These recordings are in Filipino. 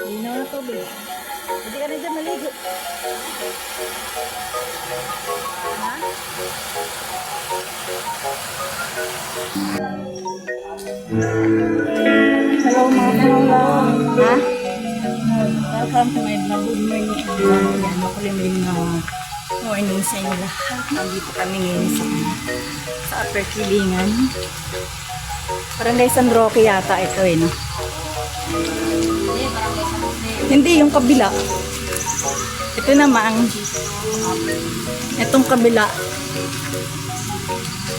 Linaw na tubig. Hindi ka na dyan maligo. Ha? Hello mga pangalan. Ha? Welcome to my vlog. Good morning. Yan, makulimlim na morning sa inyo lahat. Nandito kami ngayon sa Upper Kilingan. Barangay San Roque yata ito eh, no? Hindi, yung kabila. Ito naman, itong kabila.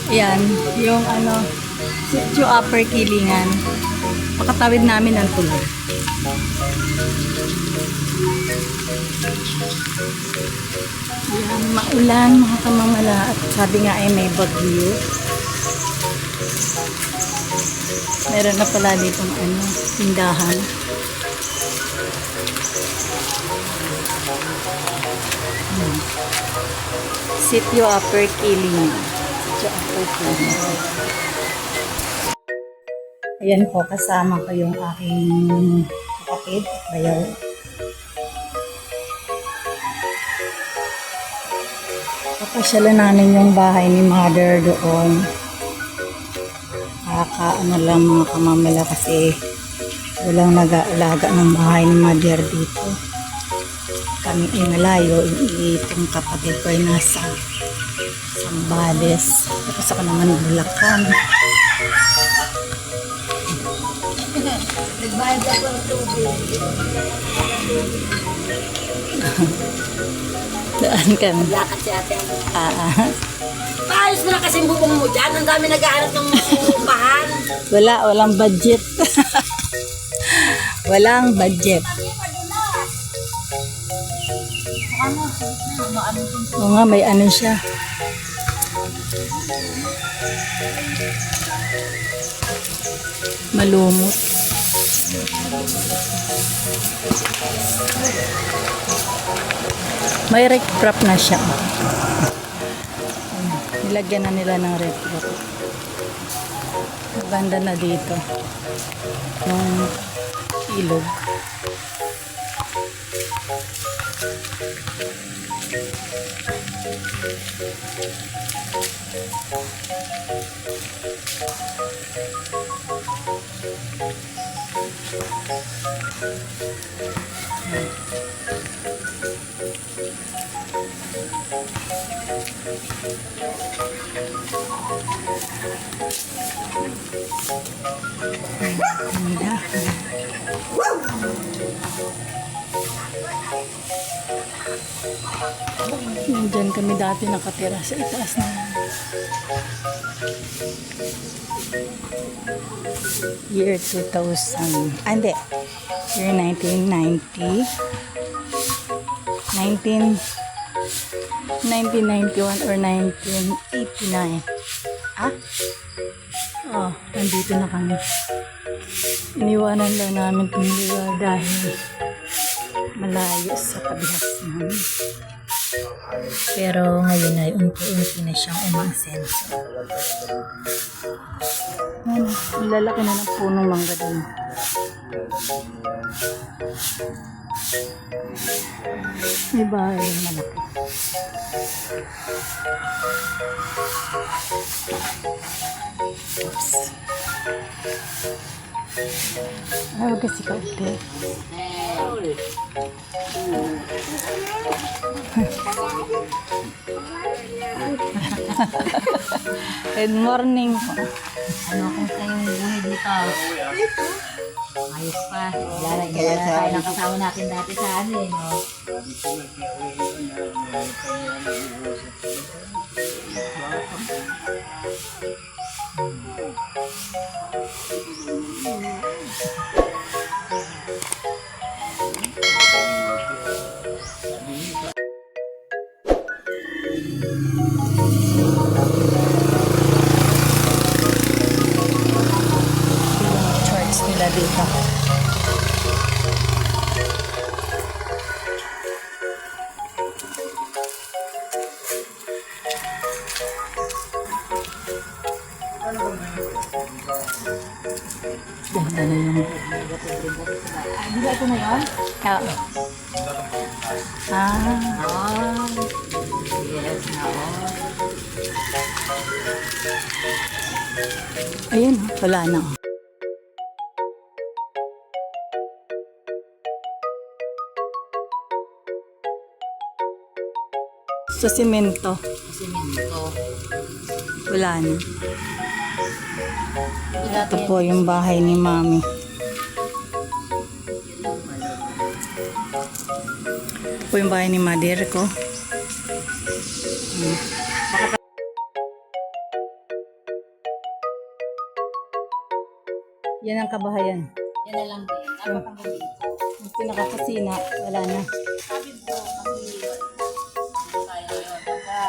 Yan, yung ano, Sitio Upper Kilingan. Pakatawid namin ng tulay. Yan, maulan mga kamamala at sabi nga ay may bagyo. Meron na pala ditong ano, tindahan. Sitio Upper Kilingan. Sitio Upper Kilingan. Ayan po, kasama ko yung aking kapatid, bayaw. Papasyalan namin yung bahay ni Mother doon. Ano lang mga kamamala kasi walang nag-aalaga ng bahay ni Mother dito. Kami ay malayo, itong kapatid ko ay nasa Sambales. Tapos ako naman Bulacan. Nagbayad ako ng tubig. Daan kami. Lakad si ate. Paayos na kasi bubong mo dyan. Ang dami nag-aaral ng upahan. Walang budget. Walang budget. Oo nga, may ano siya. Malumot. May rec prop na siya. Nilagyan na nila ng rec prop. Maganda na dito. Yung ilog. Diyan kami dati nakatira sa itaas na year 2000. Hindi. Year 1990. 1991 or 1989. Ah? Oh, nandito na kami. Iniwanan lang namin itong lugar dahil malayo sa kabihas namin. Pero ngayon ay unti-unti na siyang umasenso. Ano, lalaki na ng punong mangga doon. May bahay yung malaki. Oops. Huwag kasi kaute. Good morning po. Ano kung kayong buhay dito? Ayos pa. Wala na tayo ng kasama natin dati sa ano eh, no? Church nila dito. Ganda na Oo. Di ba ito na yun? Oo. Ah. Yes, Ayun, wala na. Sa simento, Siminto. wala na. Ito po yung bahay ni Mami. Ito po yung bahay ni Mother ko. Yan ang kabahayan. Yan na lang din. Napakaganda dito. Yung pinakakusina, wala na. Sabi ko, kasi tayo ngayon. Pagka,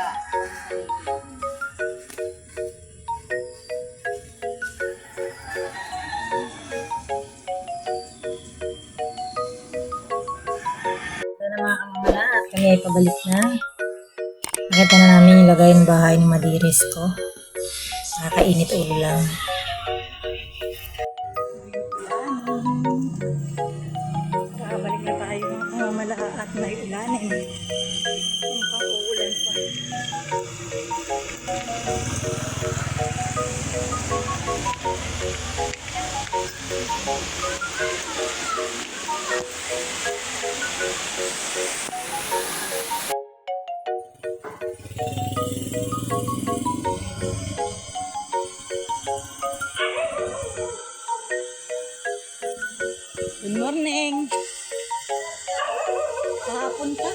ito na mga kamamala at kami ay pabalik na. Nakita na namin yung lagay ng bahay ni Madiris ko. Nakakainit ulo lang. Balik na tayo mga malaha at may ulanin. Ang pauulan pa. Good morning! Kahapon ka?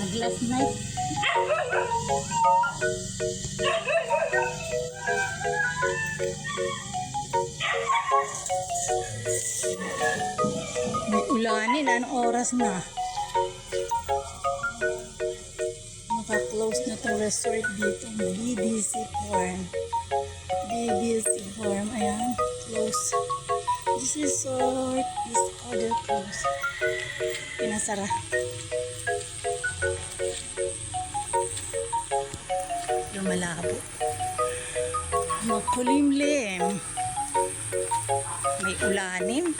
Nag-last night? May ulanin. Anong oras na? Naka-close na itong resort dito. BBC Farm. BBC Farm. Ayan. Close. This resort is other close. Pinasara. Lumalabo. Makulimlim. May ulanin.